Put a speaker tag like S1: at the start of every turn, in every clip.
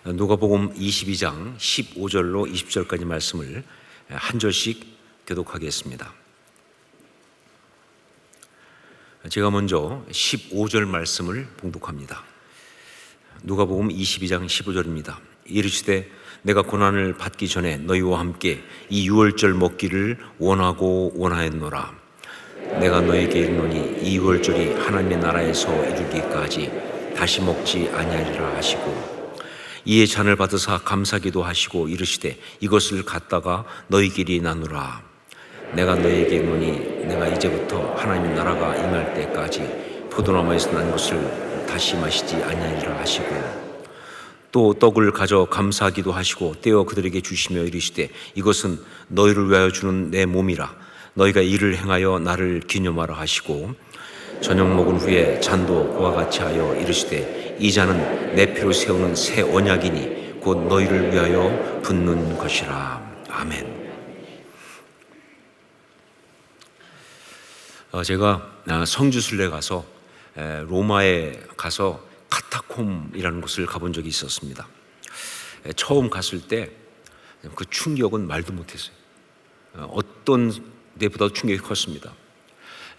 S1: 누가복음 22장 15절로 20절까지 말씀을 한 절씩 교독하겠습니다. 제가 먼저 15절 말씀을 봉독합니다. 누가복음 22장 15절입니다. 이르시되 내가 고난을 받기 전에 너희와 함께 이 유월절 먹기를 원하고 원하였노라. 내가 너에게 이르노니 이 유월절이 하나님의 나라에서 이르기까지 다시 먹지 아니하리라 하시고, 이에 잔을 받으사 감사기도 하시고 이르시되 이것을 갖다가 너희끼리 나누라. 내가 너희에게 이르노니 내가 이제부터 하나님의 나라가 임할 때까지 포도나무에서 난 것을 다시 마시지 아니하리라 하시고, 또 떡을 가져 감사기도 하시고 떼어 그들에게 주시며 이르시되 이것은 너희를 위하여 주는 내 몸이라. 너희가 이를 행하여 나를 기념하라 하시고, 저녁 먹은 후에 잔도 그와 같이 하여 이르시되 이 잔은 내 피로 세우는 새 언약이니 곧 너희를 위하여 붓는 것이라. 아멘. 제가 성지순례 가서 로마에 가서 카타콤이라는 곳을 가본 적이 있었습니다. 처음 갔을 때 그 충격은 말도 못했어요. 어떤 데보다도 충격이 컸습니다.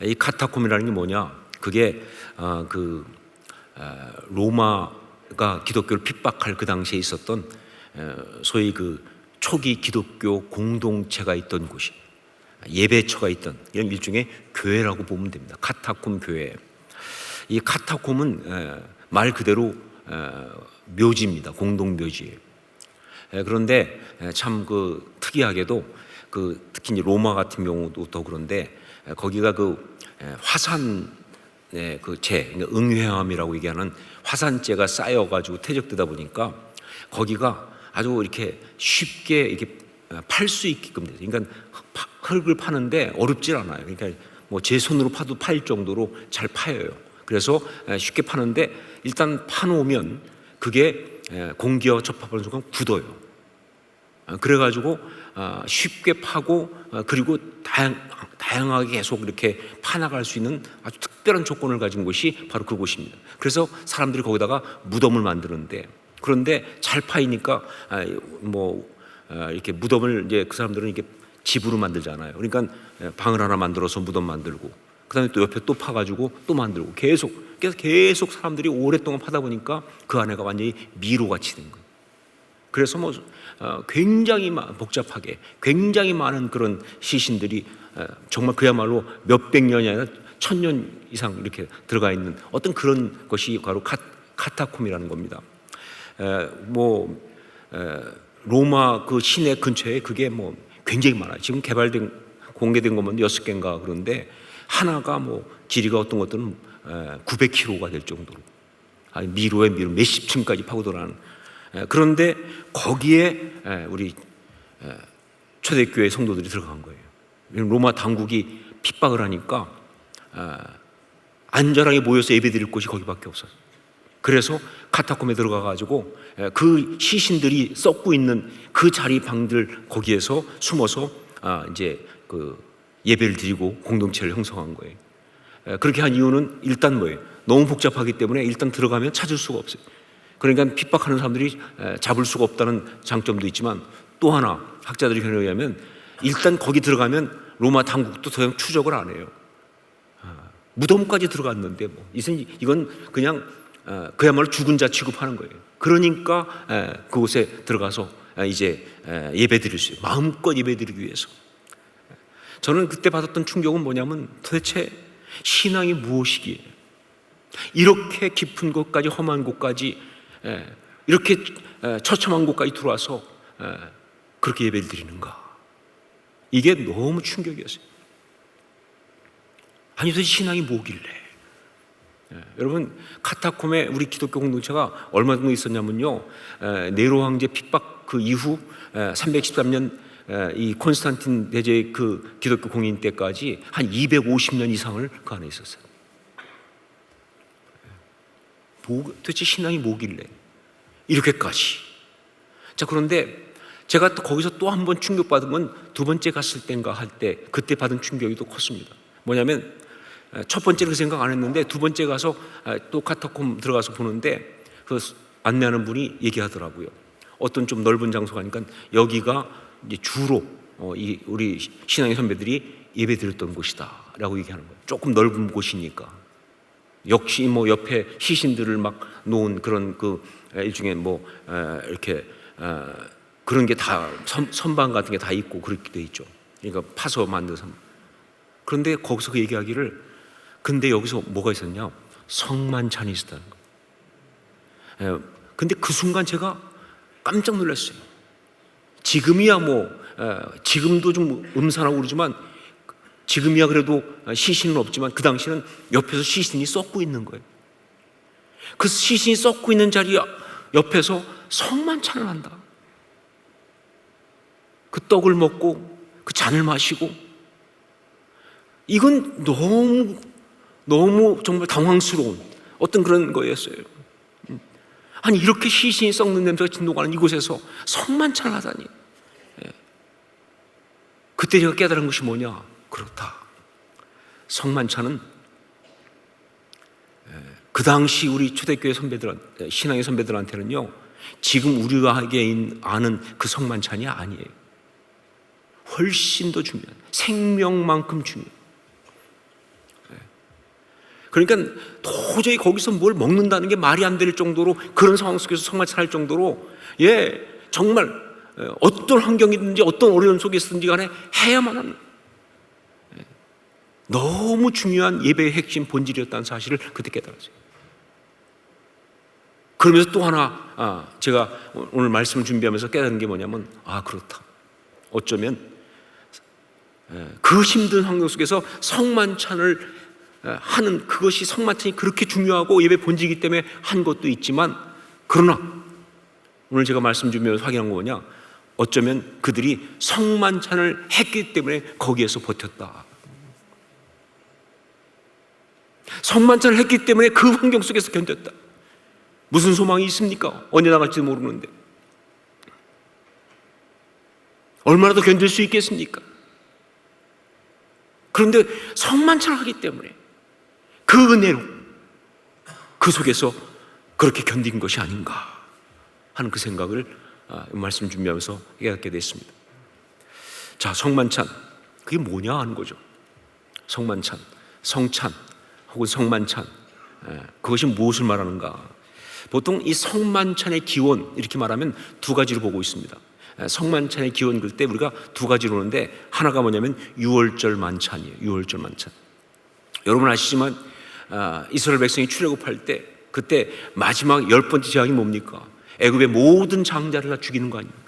S1: 이 카타콤이라는 게 뭐냐? 그게 로마가 기독교를 핍박할 그 당시에 있었던 소위 그 초기 기독교 공동체가 있던 곳이, 예배처가 있던 이런 일종의 교회라고 보면 됩니다. 카타콤 교회. 이 카타콤은 말 그대로 묘지입니다. 공동 묘지예요. 그런데 참 그 특이하게도 특히 로마 같은 경우도 더 그런데 거기가 화산 그러니까 응회함이라고 얘기하는 화산재가 쌓여가지고 퇴적되다 보니까 거기가 아주 이렇게 쉽게 이렇게 팔 수 있게끔 돼요. 그러니까 흙을 파는데 어렵질 않아요. 그러니까 뭐 제 손으로 파도 팔 정도로 잘 파여요. 그래서 쉽게 파는데 일단 파놓으면 그게 공기와 접합하는 순간 굳어요. 그래가지고 쉽게 파고 그리고 다양하게 계속 이렇게 파나갈 수 있는 아주 특별한 조건을 가진 곳이 바로 그곳입니다. 그래서 사람들이 거기다가 무덤을 만드는데, 그런데 잘 파이니까 이렇게 무덤을 이제 그 사람들은 이렇게 집으로 만들잖아요. 그러니까 방을 하나 만들어서 무덤 만들고, 그다음에 또 옆에 또 파가지고 또 만들고 계속 사람들이 오랫동안 파다 보니까 그 안에가 완전히 미로같이 된 거예요. 그래서 굉장히 복잡하게 굉장히 많은 그런 시신들이 정말 그야말로 몇백 년이 아니라 1000년 이상 이렇게 들어가 있는 어떤 그런 것이 바로 카타콤이라는 겁니다. 로마 그 시내 근처에 그게 굉장히 많아요. 지금 공개된 것만 6개인가 그런데 하나가 길이가 어떤 것들은 900km가 될 정도로 미로에 몇십 층까지 파고들어가는. 그런데 거기에 우리 초대교회 성도들이 들어간 거예요. 로마 당국이 핍박을 하니까 안전하게 모여서 예배드릴 곳이 거기밖에 없었어요. 그래서 카타콤에 들어가가지고 그 시신들이 썩고 있는 그 자리 방들 거기에서 숨어서 이제 그 예배를 드리고 공동체를 형성한 거예요. 그렇게 한 이유는 일단 뭐예요? 너무 복잡하기 때문에 일단 들어가면 찾을 수가 없어요. 그러니까 핍박하는 사람들이 잡을 수가 없다는 장점도 있지만, 또 하나 학자들이 견해하면 일단 거기 들어가면 로마 당국도 더 이상 추적을 안 해요. 무덤까지 들어갔는데 이건 그냥 그야말로 죽은 자 취급하는 거예요. 그러니까 그곳에 들어가서 이제 예배드릴 수 있어요. 마음껏 예배드리기 위해서. 저는 그때 받았던 충격은 뭐냐면 도대체 신앙이 무엇이기에 이렇게 깊은 곳까지, 험한 곳까지, 이렇게 처참한 곳까지 들어와서 그렇게 예배를 드리는가. 이게 너무 충격이었어요. 아니 도대체 신앙이 뭐길래. 여러분, 카타콤에 우리 기독교 공동체가 얼마 정도 있었냐면요, 네로 황제 핍박 그 이후 313년 이 콘스탄틴 대제의 그 기독교 공인 때까지 한 250년 이상을 그 안에 있었어요. 도대체 신앙이 뭐길래 이렇게까지. 자, 그런데 제가 또 거기서 또 한 번 충격받은 건 두 번째 갔을 땐가 할 때 그때 받은 충격이 또 컸습니다. 뭐냐면 첫 번째는 그 생각 안 했는데 두 번째 가서 또 카타콤 들어가서 보는데 그 안내하는 분이 얘기하더라고요. 어떤 좀 넓은 장소 가니까 여기가 이제 주로 우리 신앙의 선배들이 예배 드렸던 곳이다라고 얘기하는 거예요. 조금 넓은 곳이니까. 역시 뭐 옆에 시신들을 막 놓은 그런 그 일종의 뭐 이렇게 그런 게 다 선반 같은 게 다 있고 그렇게 돼 있죠. 그러니까 파서 만들어서. 그런데 거기서 그 얘기하기를, 근데 여기서 뭐가 있었냐? 성만찬이 있었다는 거예요. 근데 그 순간 제가 깜짝 놀랐어요. 지금이야 뭐 지금도 좀 음산하고 그러지만, 지금이야 그래도 시신은 없지만 그 당시는 옆에서 시신이 썩고 있는 거예요. 그 시신이 썩고 있는 자리 옆에서 성만찬을 한다. 그 떡을 먹고 그 잔을 마시고, 이건 너무 정말 당황스러운 어떤 그런 거였어요. 아니 이렇게 시신이 썩는 냄새가 진동하는 이곳에서 성만찬을 하다니. 그때 제가 깨달은 것이 뭐냐? 그렇다. 성만찬은 그 당시 우리 초대교회 선배들한테, 신앙의 선배들한테는요, 지금 우리가 아는 그 성만찬이 아니에요. 훨씬 더 중요한, 생명만큼 중요해요. 그러니까 도저히 거기서 뭘 먹는다는 게 말이 안 될 정도로, 그런 상황 속에서 성만찬 할 정도로, 정말 어떤 환경이든지 어떤 어려움 속에 있든지 간에 해야만 하는, 너무 중요한 예배의 핵심 본질이었다는 사실을 그때 깨달았어요. 그러면서 또 하나 제가 오늘 말씀을 준비하면서 깨달은 게 뭐냐면, 그렇다. 어쩌면 그 힘든 환경 속에서 성만찬을 하는 그것이, 성만찬이 그렇게 중요하고 예배 본질이기 때문에 한 것도 있지만, 그러나 오늘 제가 말씀 주면서 확인한 거 뭐냐? 어쩌면 그들이 성만찬을 했기 때문에 거기에서 버텼다. 성만찬을 했기 때문에 그 환경 속에서 견뎠다. 무슨 소망이 있습니까? 언제 나갈지도 모르는데 얼마나 더 견딜 수 있겠습니까? 그런데 성만찬을 하기 때문에 그 은혜로 그 속에서 그렇게 견딘 것이 아닌가 하는 그 생각을 말씀 준비하면서 깨닫게 됐습니다. 자, 성만찬, 그게 뭐냐 하는 거죠. 성만찬, 성찬 혹은 성만찬, 그것이 무엇을 말하는가? 보통 이 성만찬의 기원, 이렇게 말하면 두 가지로 보고 있습니다. 성만찬의 기원 그럴 때 우리가 두 가지로 보는데, 하나가 뭐냐면 유월절 만찬이에요. 유월절 만찬. 여러분 아시지만 이스라엘 백성이 출애굽할 때, 그때 마지막 10번째 재앙이 뭡니까? 애굽의 모든 장자를 다 죽이는 거 아닙니까?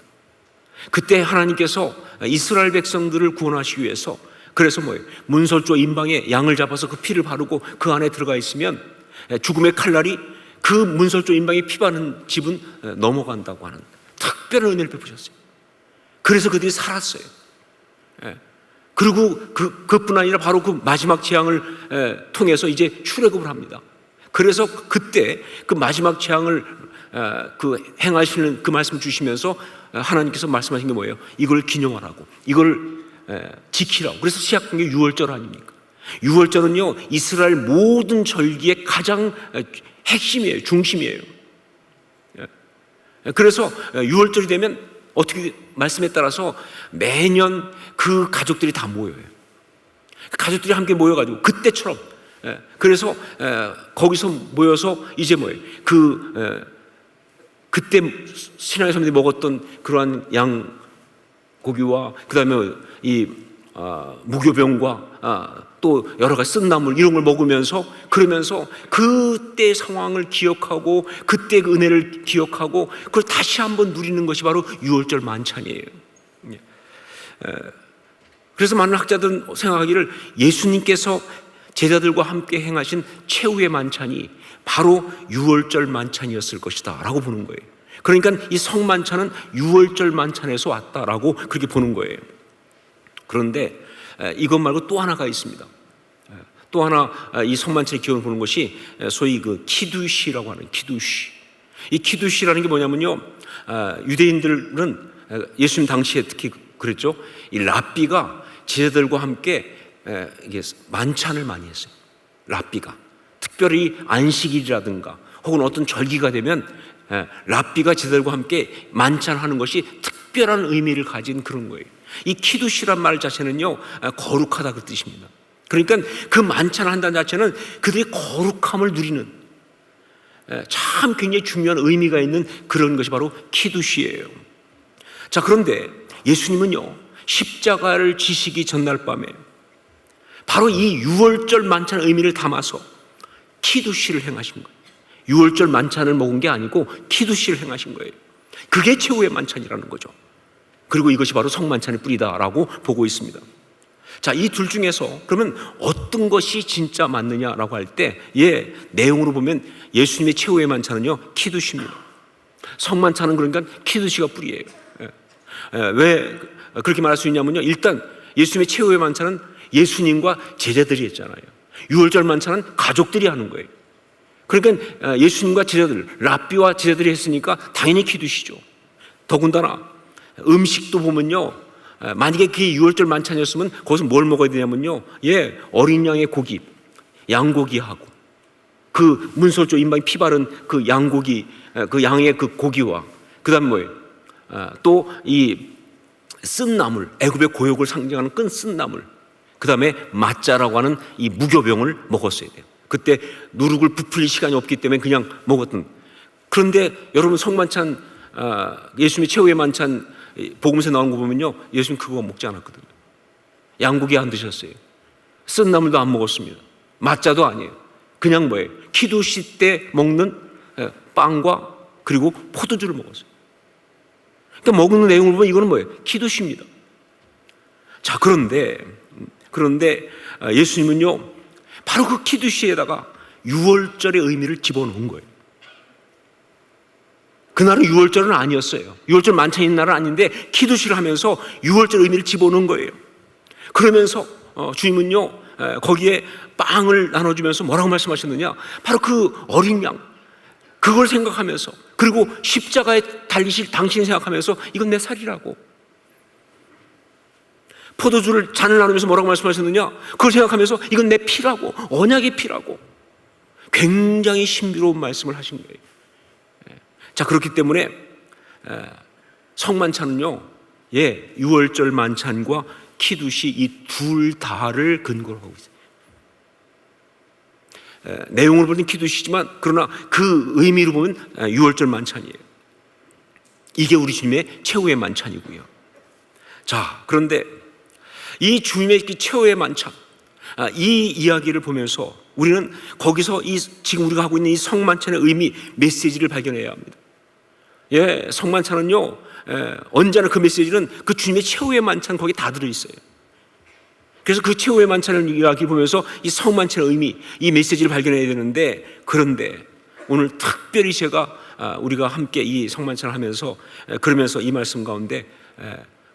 S1: 그때 하나님께서 이스라엘 백성들을 구원하시기 위해서, 그래서 뭐예요? 문설주와 임방에 양을 잡아서 그 피를 바르고 그 안에 들어가 있으면 죽음의 칼날이 그 문설주와 임방에 피 바른 집은 넘어간다고 하는 특별한 은혜를 베푸셨어요. 그래서 그들이 살았어요. 그리고 그뿐 아니라 바로 그 마지막 재앙을 통해서 이제 출애굽을 합니다. 그래서 그때 그 마지막 재앙을 행하시는 그 말씀 주시면서 하나님께서 말씀하신 게 뭐예요? 이걸 기념하라고, 이걸 지키라고. 그래서 시작한 게 유월절 아닙니까? 유월절은요, 이스라엘 모든 절기의 가장 핵심이에요. 중심이에요. 그래서 유월절이 되면 어떻게, 말씀에 따라서 매년 그 가족들이 다 모여요. 가족들이 함께 모여가지고 그때처럼, 그래서 거기서 모여서 이제 뭐예요? 그때 신앙의 선배들이 먹었던 그러한 양고기와 그 다음에 이 무교병과 또 여러 가지 쓴나물 이런 걸 먹으면서, 그러면서 그때 상황을 기억하고 그때 그 은혜를 기억하고 그걸 다시 한번 누리는 것이 바로 유월절 만찬이에요. 그래서 많은 학자들은 생각하기를 예수님께서 제자들과 함께 행하신 최후의 만찬이 바로 유월절 만찬이었을 것이다 라고 보는 거예요. 그러니까 이 성만찬은 유월절 만찬에서 왔다라고 그렇게 보는 거예요. 그런데 이것 말고 또 하나가 있습니다. 또 하나 이 성만찬의 기원을 보는 것이 소위 그 키두시라고 하는 키두시. 이 키두시라는 게 뭐냐면요, 유대인들은 예수님 당시에 특히 그랬죠. 이 랍비가 제자들과 함께 이게 만찬을 많이 했어요. 랍비가 특별히 안식일이라든가 혹은 어떤 절기가 되면 랍비가 제자들과 함께 만찬하는 것이 특별한 의미를 가진 그런 거예요. 이 키두시란 말 자체는요, 거룩하다 그 뜻입니다. 그러니까 그 만찬한다는 자체는 그들의 거룩함을 누리는 참 굉장히 중요한 의미가 있는 그런 것이 바로 키두시예요. 자, 그런데 예수님은요, 십자가를 지시기 전날 밤에 바로 이 유월절 만찬 의미를 담아서 키두시를 행하신 거예요. 유월절 만찬을 먹은 게 아니고 키두시를 행하신 거예요. 그게 최후의 만찬이라는 거죠. 그리고 이것이 바로 성만찬의 뿌리다라고 보고 있습니다. 자, 이 둘 중에서 그러면 어떤 것이 진짜 맞느냐라고 할 때, 내용으로 보면 예수님의 최후의 만찬은요, 키두시입니다. 성만찬은 그러니까 키두시가 뿌리예요. 왜 그렇게 말할 수 있냐면요, 일단 예수님의 최후의 만찬은 예수님과 제자들이 했잖아요. 유월절 만찬은 가족들이 하는 거예요. 그러니까 예수님과 제자들, 랍비와 제자들이 했으니까 당연히 키두시죠. 더군다나 음식도 보면요, 만약에 그게 유월절 만찬이었으면 거기서 뭘 먹어야 되냐면요, 어린 양의 고기, 양고기하고 그 문설조 인방에 피 바른 그 양고기, 그 양의 그 고기와 그다음 뭐예요? 또 이 쓴 나물, 애굽의 고욕을 상징하는 쓴 나물, 그 다음에 마짜라고 하는 이 무교병을 먹었어야 돼요. 그때 누룩을 부풀릴 시간이 없기 때문에 그냥 먹었던. 그런데 여러분, 성만찬, 예수님의 최후의 만찬 복음서에 나오는 거 보면요, 예수님 그거 먹지 않았거든요. 양고기 안 드셨어요. 쓴 나물도 안 먹었습니다. 마짜도 아니에요. 그냥 뭐예요? 키두시 때 먹는 빵과 그리고 포도주를 먹었어요. 그러니까 먹는 내용을 보면 이거는 뭐예요? 키두시입니다. 자, 그런데 예수님은요, 바로 그 키두시에다가 유월절의 의미를 집어넣은 거예요. 그날은 유월절은 아니었어요. 유월절 만찬인 날은 아닌데 키두시를 하면서 유월절 의미를 집어넣은 거예요. 그러면서 주님은요, 거기에 빵을 나눠주면서 뭐라고 말씀하셨느냐, 바로 그 어린 양, 그걸 생각하면서, 그리고 십자가에 달리실 당신을 생각하면서 이건 내 살이라고, 포도주를 잔을 나누면서 뭐라고 말씀하셨느냐, 그걸 생각하면서 이건 내 피라고, 언약의 피라고, 굉장히 신비로운 말씀을 하신 거예요. 자, 그렇기 때문에 성만찬은요, 유월절 만찬과 키두시 이 둘 다를 근거로 하고 있어요. 내용을 보면 키두시지만 그러나 그 의미로 보면 유월절 만찬이에요. 이게 우리 주님의 최후의 만찬이고요. 자, 그런데 이 주님의 최후의 만찬, 이 이야기를 보면서 우리는 거기서 지금 우리가 하고 있는 이 성만찬의 의미, 메시지를 발견해야 합니다. 성만찬은요, 언제나 그 메시지는 그 주님의 최후의 만찬 거기 다 들어있어요. 그래서 그 최후의 만찬을 이야기 보면서 이 성만찬의 의미, 이 메시지를 발견해야 되는데, 그런데 오늘 특별히 우리가 함께 이 성만찬을 하면서 그러면서 이 말씀 가운데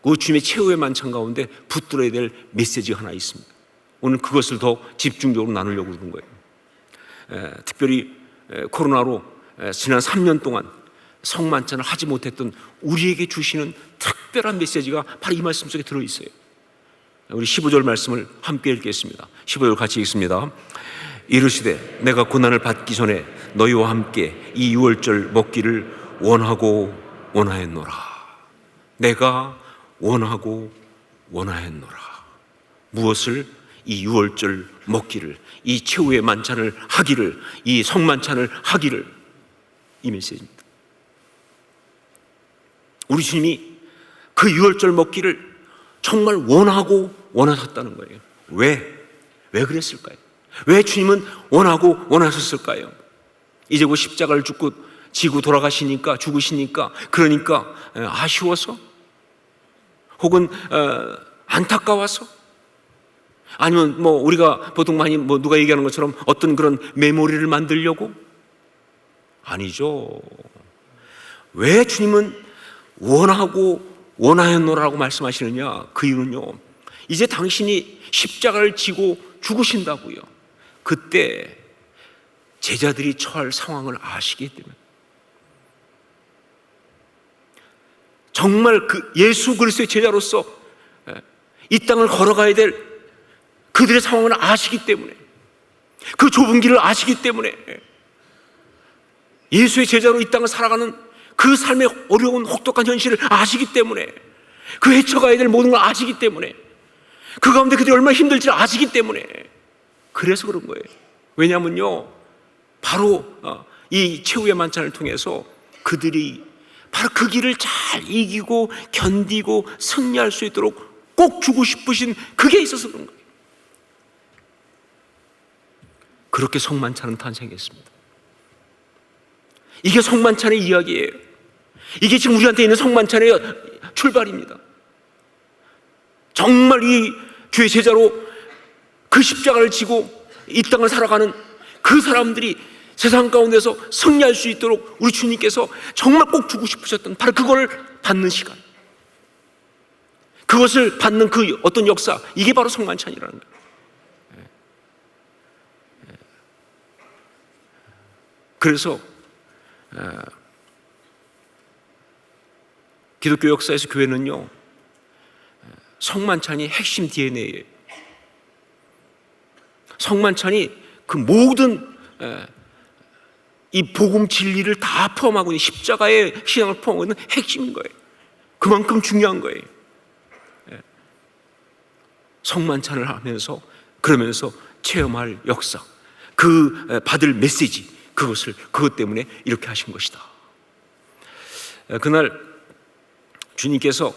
S1: 그 주님의 최후의 만찬 가운데 붙들어야 될 메시지가 하나 있습니다. 오늘 그것을 더 집중적으로 나누려고 그러는 거예요. 특별히 코로나로 지난 3년 동안 성만찬을 하지 못했던 우리에게 주시는 특별한 메시지가 바로 이 말씀 속에 들어있어요. 우리 15절 말씀을 함께 읽겠습니다. 15절 같이 읽습니다. 이르시되 내가 고난을 받기 전에 너희와 함께 이 유월절 먹기를 원하고 원하였노라. 내가 원하고 원하였노라. 무엇을? 이 유월절 먹기를, 이 최후의 만찬을 하기를, 이 성만찬을 하기를, 이 메시지입니다. 우리 주님이 그 유월절 먹기를 정말 원하고 원하셨다는 거예요. 왜 그랬을까요? 왜 주님은 원하고 원하셨을까요? 이제 그 십자가를 지고 돌아가시니까, 죽으시니까, 그러니까 아쉬워서? 혹은 안타까워서? 아니면 우리가 보통 많이 누가 얘기하는 것처럼 어떤 그런 메모리를 만들려고? 아니죠. 왜 주님은 원하고 원하였노라고 말씀하시느냐? 그 이유는요, 이제 당신이 십자가를 지고 죽으신다고요. 그때 제자들이 처할 상황을 아시기 때문에, 정말 그 예수 그리스도의 제자로서 이 땅을 걸어가야 될 그들의 상황을 아시기 때문에, 그 좁은 길을 아시기 때문에 예수의 제자로 이 땅을 살아가는 그 삶의 어려운 혹독한 현실을 아시기 때문에, 그 헤쳐가야 될 모든 걸 아시기 때문에, 그 가운데 그들이 얼마나 힘들지를 아시기 때문에 그래서 그런 거예요. 왜냐하면요, 바로 이 최후의 만찬을 통해서 그들이 바로 그 길을 잘 이기고 견디고 승리할 수 있도록 꼭 주고 싶으신 그게 있어서 그런 거예요. 그렇게 성만찬은 탄생했습니다. 이게 성만찬의 이야기예요. 이게 지금 우리한테 있는 성만찬의 출발입니다. 정말 이 주의 제자로 그 십자가를 지고 이 땅을 살아가는 그 사람들이 세상 가운데서 승리할 수 있도록 우리 주님께서 정말 꼭 주고 싶으셨던 바로 그걸 받는 시간, 그것을 받는 그 어떤 역사, 이게 바로 성만찬이라는 거예요. 그래서 기독교 역사에서 교회는요, 성만찬이 핵심 DNA예요. 성만찬이 그 모든 이 복음 진리를 다 포함하고 있는, 십자가의 신앙을 포함하고 있는 핵심인 거예요. 그만큼 중요한 거예요. 성만찬을 하면서, 그러면서 체험할 역사, 그 받을 메시지, 그것 때문에 이렇게 하신 것이다. 그날 주님께서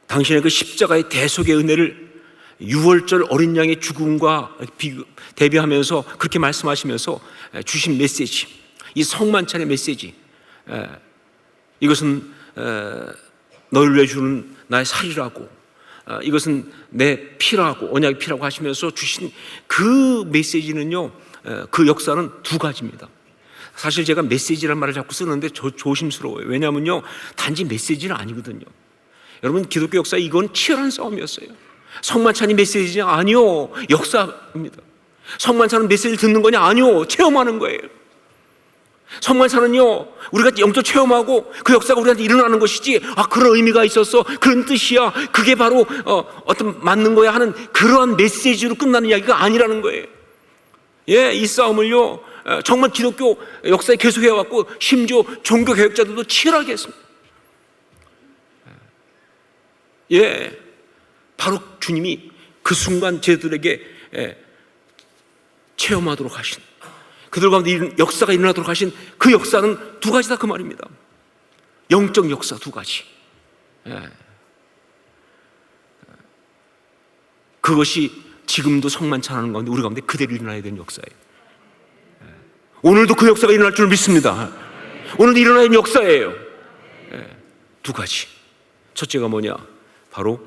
S1: 당신의 그 십자가의 대속의 은혜를 유월절 어린 양의 죽음과 대비하면서 그렇게 말씀하시면서 주신 메시지, 이 성만찬의 메시지, 이것은 너를 위해 주는 나의 살이라고, 이것은 내 피라고, 언약의 피라고 하시면서 주신 그 메시지는요, 그 역사는 두 가지입니다. 사실 제가 메시지란 말을 자꾸 쓰는데 조심스러워요. 왜냐하면요, 단지 메시지는 아니거든요. 여러분, 기독교 역사에 이건 치열한 싸움이었어요. 성만찬이 메시지냐? 아니요, 역사입니다. 성만찬은 메시지를 듣는 거냐? 아니요, 체험하는 거예요. 성만찬은요, 우리가 영적 체험하고 그 역사가 우리한테 일어나는 것이지, 그런 의미가 있었어, 그런 뜻이야, 그게 바로 어떤 맞는 거야 하는 그러한 메시지로 끝나는 이야기가 아니라는 거예요. 이 싸움을요, 정말 기독교 역사에 계속해왔고, 심지어 종교개혁자들도 치열하게 했습니다. 바로 주님이 그 순간 제자들에게 체험하도록 하신, 그들 가운데 역사가 일어나도록 하신 그 역사는 두 가지다, 그 말입니다. 영적 역사 두 가지. 그것이 지금도 성만찬하는 가운데 우리 가운데 그대로 일어나야 되는 역사예요. 오늘도 그 역사가 일어날 줄 믿습니다. 오늘도 일어나야 되는 역사예요. 두 가지. 첫째가 뭐냐? 바로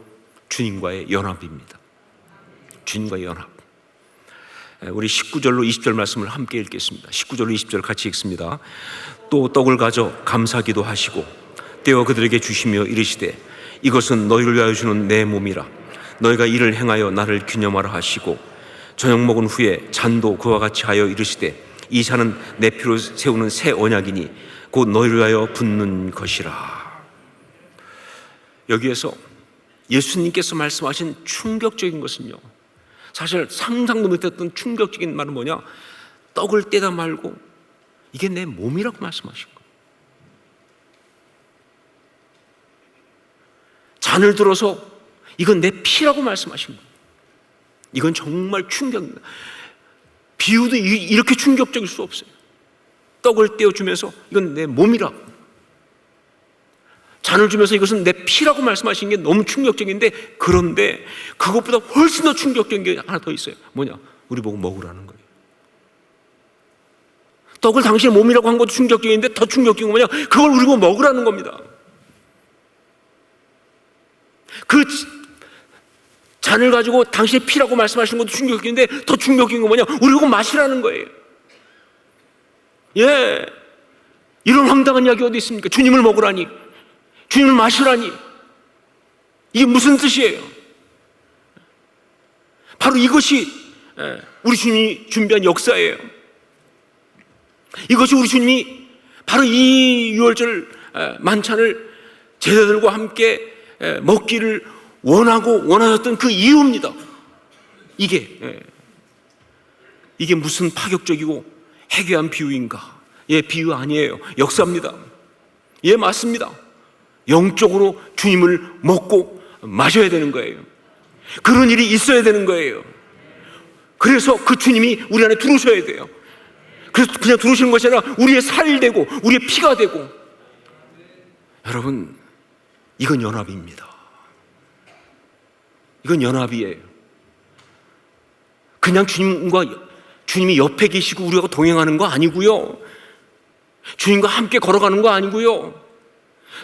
S1: 주님과의 연합입니다. 주님과의 연합. 우리 19절로 20절 말씀을 함께 읽겠습니다. 19절로 20절 같이 읽습니다. 또 떡을 가져 감사기도 하시고 떼어 그들에게 주시며 이르시되, 이것은 너희를 위하여 주는 내 몸이라. 너희가 이를 행하여 나를 기념하라 하시고, 저녁 먹은 후에 잔도 그와 같이 하여 이르시되, 이 잔은 내 피로 세우는 새 언약이니 곧 너희를 위하여 붓는 것이라. 여기에서 예수님께서 말씀하신 충격적인 것은요, 사실 상상도 못했던 충격적인 말은 뭐냐? 떡을 떼다 말고 이게 내 몸이라고 말씀하신 거예요. 잔을 들어서 이건 내 피라고 말씀하신 거예요. 이건 정말 충격입니다. 비유도 이렇게 충격적일 수 없어요. 떡을 떼어주면서 이건 내 몸이라고, 잔을 주면서 이것은 내 피라고 말씀하신 게 너무 충격적인데, 그런데 그것보다 훨씬 더 충격적인 게 하나 더 있어요. 뭐냐? 우리 보고 먹으라는 거예요. 떡을 당신의 몸이라고 한 것도 충격적인데, 더 충격적인 건 뭐냐? 그걸 우리 보고 먹으라는 겁니다. 그 잔을 가지고 당신의 피라고 말씀하시는 것도 충격적인데, 더 충격적인 건 뭐냐? 우리 보고 마시라는 거예요. 이런 황당한 이야기 어디 있습니까? 주님을 먹으라니, 주님을 마시라니, 이게 무슨 뜻이에요? 바로 이것이 우리 주님이 준비한 역사예요. 이것이 우리 주님이 바로 이 유월절 만찬을 제자들과 함께 먹기를 원하셨던 그 이유입니다. 이게 무슨 파격적이고 해괴한 비유인가? 예, 비유 아니에요. 역사입니다. 예, 맞습니다. 영적으로 주님을 먹고 마셔야 되는 거예요. 그런 일이 있어야 되는 거예요. 그래서 그 주님이 우리 안에 들어오셔야 돼요. 그래서 그냥 들어오시는 것이 아니라 우리의 살이 되고 우리의 피가 되고. 여러분, 이건 연합입니다. 이건 연합이에요. 그냥 주님이 옆에 계시고 우리가 동행하는 거 아니고요. 주님과 함께 걸어가는 거 아니고요.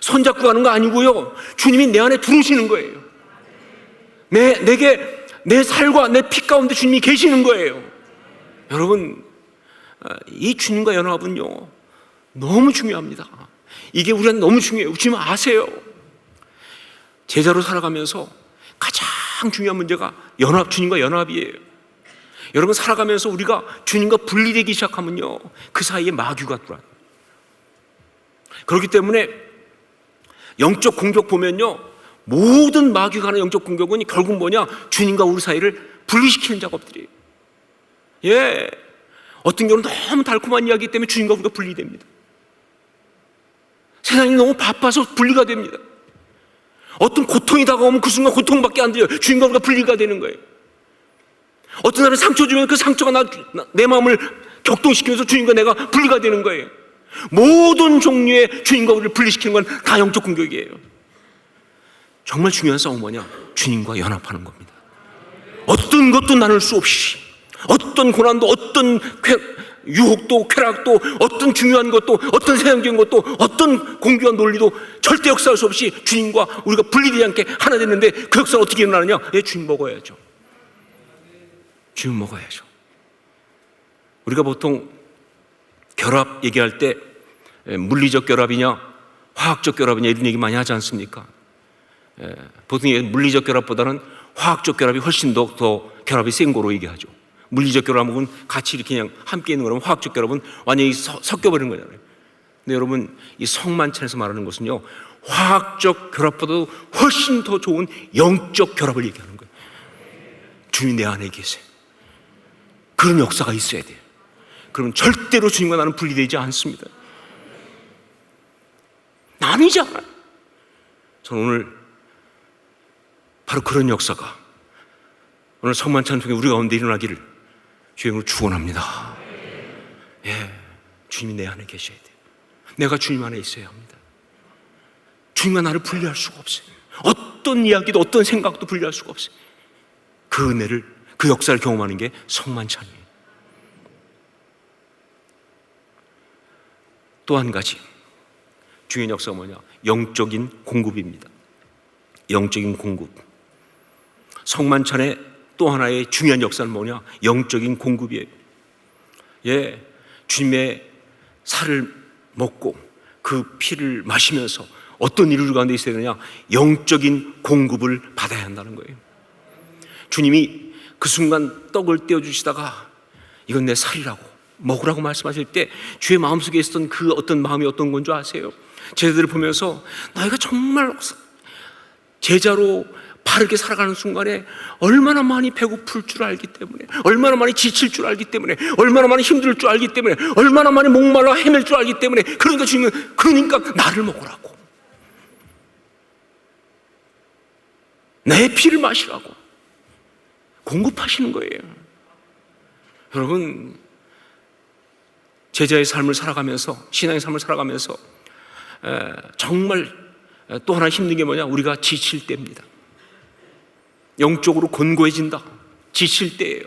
S1: 손잡고 가는 거 아니고요. 주님이 내 안에 들어오시는 거예요. 내게 내 살과 내 피 가운데 주님이 계시는 거예요. 여러분, 이 주님과 연합은요 너무 중요합니다. 이게 우리한테 너무 중요해요. 주님 아세요? 제자로 살아가면서 가장 중요한 문제가 주님과 연합이에요. 여러분, 살아가면서 우리가 주님과 분리되기 시작하면요 그 사이에 마귀가 들어와요. 그렇기 때문에 영적 공격 보면요 모든 마귀가 하는 영적 공격은 결국 뭐냐? 주님과 우리 사이를 분리시키는 작업들이에요. 예, 어떤 경우는 너무 달콤한 이야기 때문에 주님과 우리가 분리됩니다. 세상이 너무 바빠서 분리가 됩니다. 어떤 고통이 다가오면 그 순간 고통밖에 안 들려요. 주님과 우리가 분리가 되는 거예요. 어떤 사람이 상처 주면 그 상처가 내 마음을 격동시키면서 주님과 내가 분리가 되는 거예요. 모든 종류의 주님과 우리를 분리시키는 건 다 영적 공격이에요. 정말 중요한 싸움은 뭐냐? 주님과 연합하는 겁니다. 어떤 것도 나눌 수 없이, 어떤 고난도, 어떤 유혹도, 쾌락도, 어떤 중요한 것도, 어떤 세상적인 것도, 어떤 공교한 논리도 절대 역사할 수 없이 주님과 우리가 분리되지 않게 하나 됐는데, 그 역사는 어떻게 일어나느냐? 주님 먹어야죠. 주님 먹어야죠. 우리가 보통 결합 얘기할 때 물리적 결합이냐 화학적 결합이냐 이런 얘기 많이 하지 않습니까? 보통 물리적 결합보다는 화학적 결합이 훨씬 더 결합이 센 거로 얘기하죠. 물리적 결합은 같이 이렇게 그냥 함께 있는 거라면 화학적 결합은 완전히 섞여버리는 거잖아요. 근데 여러분, 이 성만찬에서 말하는 것은요 화학적 결합보다도 훨씬 더 좋은 영적 결합을 얘기하는 거예요. 주님 내 안에 계세요. 그런 역사가 있어야 돼요. 그러면 절대로 주님과 나는 분리되지 않습니다. 나뉘지 않아요. 저는 오늘 바로 그런 역사가 오늘 성만찬 통해 우리 가운데 일어나기를 주님으로 축원합니다. 예, 주님이 내 안에 계셔야 돼요. 내가 주님 안에 있어야 합니다. 주님과 나를 분리할 수가 없어요. 어떤 이야기도 어떤 생각도 분리할 수가 없어요. 그 은혜를, 그 역사를 경험하는 게 성만찬이에요. 또 한 가지 중요한 역사가 뭐냐? 영적인 공급입니다. 영적인 공급. 성만찬의 또 하나의 중요한 역사는 뭐냐? 영적인 공급이에요. 예, 주님의 살을 먹고 그 피를 마시면서 어떤 일을 우리 가운데 있어야 되느냐? 영적인 공급을 받아야 한다는 거예요. 주님이 그 순간 떡을 떼어주시다가 이건 내 살이라고 먹으라고 말씀하실 때 주의 마음속에 있었던 그 어떤 마음이 어떤 건 줄 아세요? 제자들을 보면서 너희가 정말 제자로 바르게 살아가는 순간에 얼마나 많이 배고플 줄 알기 때문에, 얼마나 많이 지칠 줄 알기 때문에, 얼마나 많이 힘들 줄 알기 때문에, 얼마나 많이 목말라 헤맬 줄 알기 때문에, 그러니까 주님은 그러니까 나를 먹으라고, 내 피를 마시라고 공급하시는 거예요. 여러분, 제자의 삶을 살아가면서, 신앙의 삶을 살아가면서 정말 또 하나 힘든 게 뭐냐? 우리가 지칠 때입니다. 영적으로 곤고해진다. 지칠 때예요.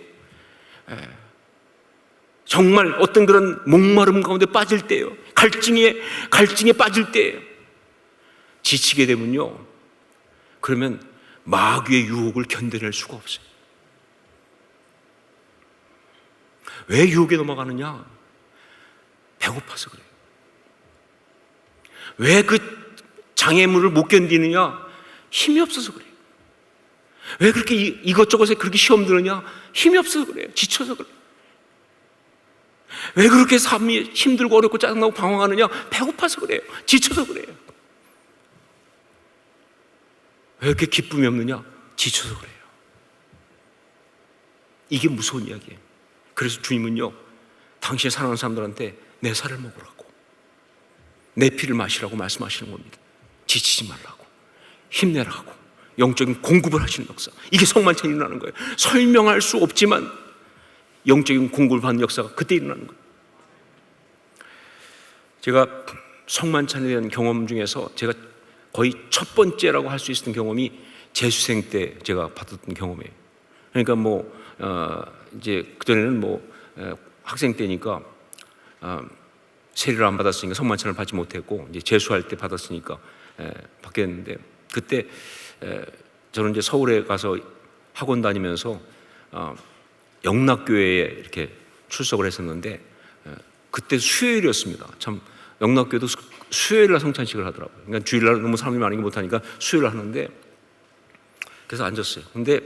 S1: 정말 어떤 그런 목마름 가운데 빠질 때예요. 갈증에 빠질 때예요. 지치게 되면요, 그러면 마귀의 유혹을 견뎌낼 수가 없어요. 왜 유혹에 넘어가느냐? 배고파서 그래요. 왜 그 장애물을 못 견디느냐? 힘이 없어서 그래요. 왜 그렇게 이것저것에 그렇게 시험 드느냐? 힘이 없어서 그래요. 지쳐서 그래요. 왜 그렇게 삶이 힘들고 어렵고 짜증나고 방황하느냐? 배고파서 그래요. 지쳐서 그래요. 왜 이렇게 기쁨이 없느냐? 지쳐서 그래요. 이게 무서운 이야기예요. 그래서 주님은요, 당신의 사랑하는 사람들한테 내 살을 먹으라고, 내 피를 마시라고 말씀하시는 겁니다. 지치지 말라고, 힘내라고, 영적인 공급을 하시는 역사. 이게 성만찬이 일어나는 거예요. 설명할 수 없지만 영적인 공급을 받는 역사가 그때 일어나는 거예요. 제가 성만찬에 대한 경험 중에서 제가 거의 첫 번째라고 할 수 있었던 경험이 재수생 때 제가 받았던 경험이에요. 그러니까 이제 그전에는 학생 때니까 세례를 안 받았으니까 성만찬을 받지 못했고, 이제 재수할 때 받았으니까 받겠는데, 그때 저는 이제 서울에 가서 학원 다니면서 영락교회에 이렇게 출석을 했었는데, 그때 수요일이었습니다. 참 영락교회도 수요일날 성찬식을 하더라고요. 그러니까 주일날 너무 사람이 많이 못하니까 수요일날 하는데, 그래서 앉았어요. 근데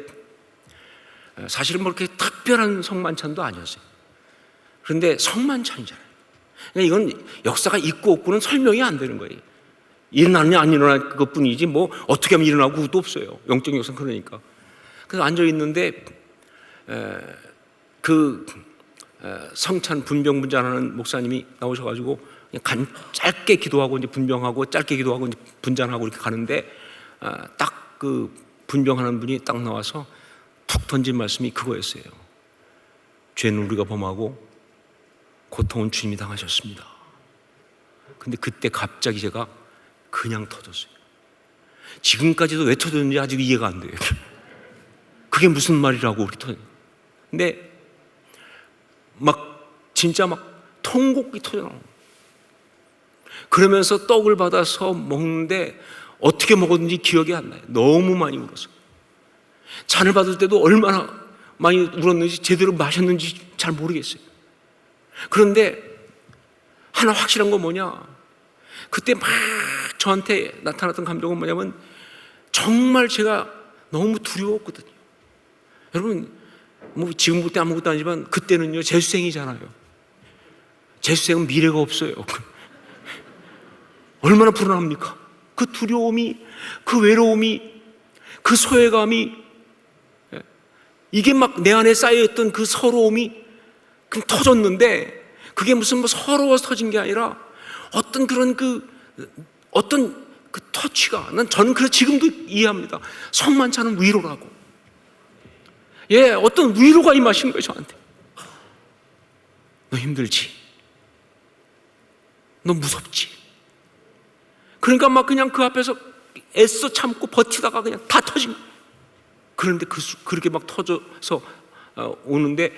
S1: 사실은 그렇게 특별한 성만찬도 아니었어요. 그런데 성만찬이잖아요. 그러니까 이건 역사가 있고 없고는 설명이 안 되는 거예요. 일어나느냐 안 일어날 것뿐이지 어떻게 하면 일어나고 그것도 없어요. 영적 역사는 그러니까. 그래서 앉아 있는데 성찬 분병분잔하는 목사님이 나오셔가지고 그냥 짧게 기도하고 이제 분병하고, 짧게 기도하고 이제 분잔하고 이렇게 가는데, 딱 그 분병하는 분이 딱 나와서 툭 던진 말씀이 그거였어요. 죄는 우리가 범하고 고통은 주님이 당하셨습니다. 근데 그때 갑자기 제가 그냥 터졌어요. 지금까지도 왜 터졌는지 아직 이해가 안 돼요. 그게 무슨 말이라고 그렇게 터졌는지. 근데 진짜 통곡이 터져나와요. 그러면서 떡을 받아서 먹는데 어떻게 먹었는지 기억이 안 나요. 너무 많이 울어서. 잔을 받을 때도 얼마나 많이 울었는지, 제대로 마셨는지 잘 모르겠어요. 그런데 하나 확실한 건 뭐냐, 그때 막 저한테 나타났던 감정은 뭐냐면, 정말 제가 너무 두려웠거든요. 여러분, 지금 볼 때 아무것도 아니지만 그때는요, 재수생이잖아요. 재수생은 미래가 없어요. 얼마나 불안합니까? 그 두려움이, 그 외로움이, 그 소외감이, 이게 내 안에 쌓여있던 그 서러움이 그냥 터졌는데, 그게 무슨 서러워서 터진 게 아니라 어떤 그런 어떤 터치가, 저는 지금도 이해합니다. 성만찬은 위로라고. 어떤 위로가 임하신 거예요, 저한테. 너 힘들지? 너 무섭지? 그러니까 그냥 그 앞에서 애써 참고 버티다가 그냥 다 터진 거예요. 그런데 그렇게 터져서 오는데,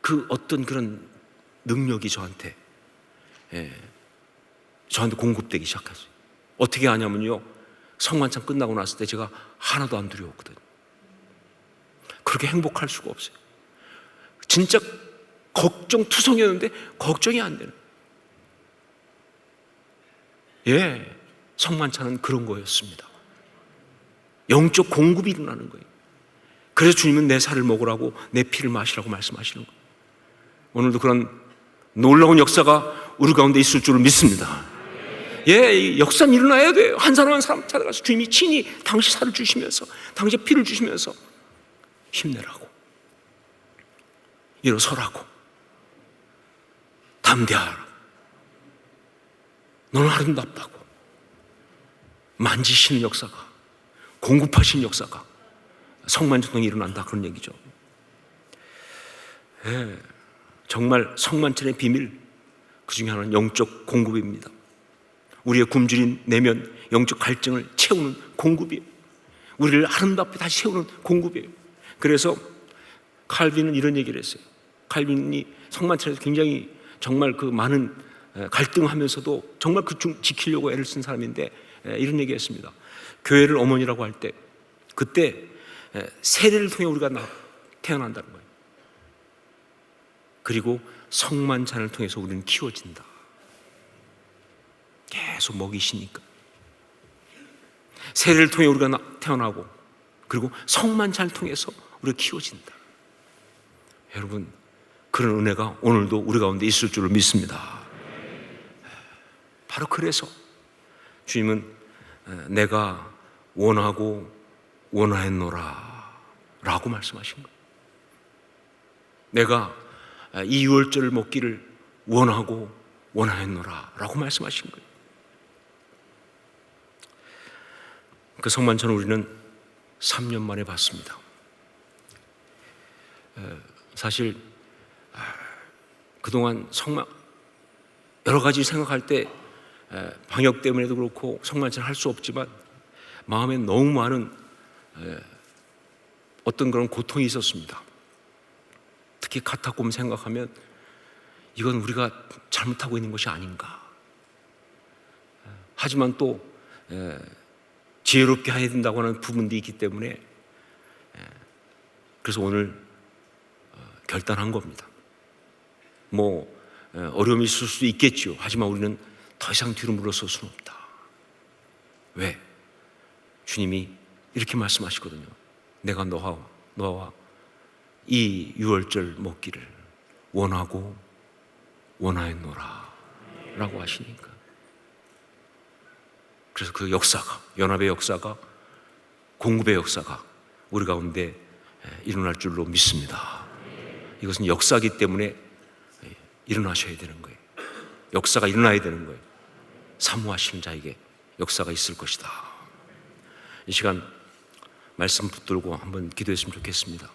S1: 그 어떤 그런 능력이 저한테 공급되기 시작했어요. 어떻게 하냐면요, 성만찬 끝나고 났을 때 제가 하나도 안 두려웠거든요. 그렇게 행복할 수가 없어요. 진짜 걱정투성이었는데 걱정이 안 되는. 성만찬은 그런 거였습니다. 영적 공급이 일어나는 거예요. 그래서 주님은 내 살을 먹으라고, 내 피를 마시라고 말씀하시는 거예요. 오늘도 그런 놀라운 역사가 우리 가운데 있을 줄을 믿습니다. 역사는 일어나야 돼요. 한 사람 한 사람 찾아가서 주님이 친히 당신 살을 주시면서, 당신 피를 주시면서 힘내라고, 일어서라고, 담대하라고, 너는 아름답다고 만지시는 역사가, 공급하시는 역사가 성만찬이 일어난다, 그런 얘기죠. 정말 성만찬의 비밀, 그 중에 하나는 영적 공급입니다. 우리의 굶주린 내면, 영적 갈증을 채우는 공급이에요. 우리를 아름답게 다시 채우는 공급이에요. 그래서 칼빈은 이런 얘기를 했어요. 칼빈이 성만찬에서 굉장히 정말 많은 갈등하면서도 정말 지키려고 애를 쓴 사람인데, 이런 얘기했습니다. 교회를 어머니라고 할 때, 그때 세례를 통해 우리가 태어난다는 거예요. 그리고 성만찬을 통해서 우리는 키워진다. 계속 먹이시니까. 세례를 통해 우리가 태어나고, 그리고 성만찬을 통해서 우리가 키워진다. 여러분, 그런 은혜가 오늘도 우리 가운데 있을 줄을 믿습니다. 바로 그래서 주님은 내가 원하고 원하였노라 라고 말씀하신 거예요. 내가 이 유월절을 먹기를 원하고 원하였노라 라고 말씀하신 거예요. 그 성만찬을 우리는 3년 만에 봤습니다. 사실 그동안 여러 가지 생각할 때 방역 때문에도 그렇고 성만찬을 할 수 없지만 마음에 너무 많은 어떤 그런 고통이 있었습니다. 특히 카타콤 생각하면 이건 우리가 잘못하고 있는 것이 아닌가. 하지만 또 지혜롭게 해야 된다고 하는 부분도 있기 때문에 그래서 오늘 결단한 겁니다. 어려움이 있을 수도 있겠죠. 하지만 우리는 더 이상 뒤로 물러설 수는 없다. 왜? 주님이 이렇게 말씀하시거든요. 내가 너와 이 유월절 먹기를 원하고 원하였노라 라고 하시니까, 그래서 그 역사가, 연합의 역사가, 공급의 역사가 우리 가운데 일어날 줄로 믿습니다. 이것은 역사이기 때문에 일어나셔야 되는 거예요. 역사가 일어나야 되는 거예요. 사모하시는 자에게 역사가 있을 것이다. 이 시간 말씀 붙들고 한번 기도했으면 좋겠습니다.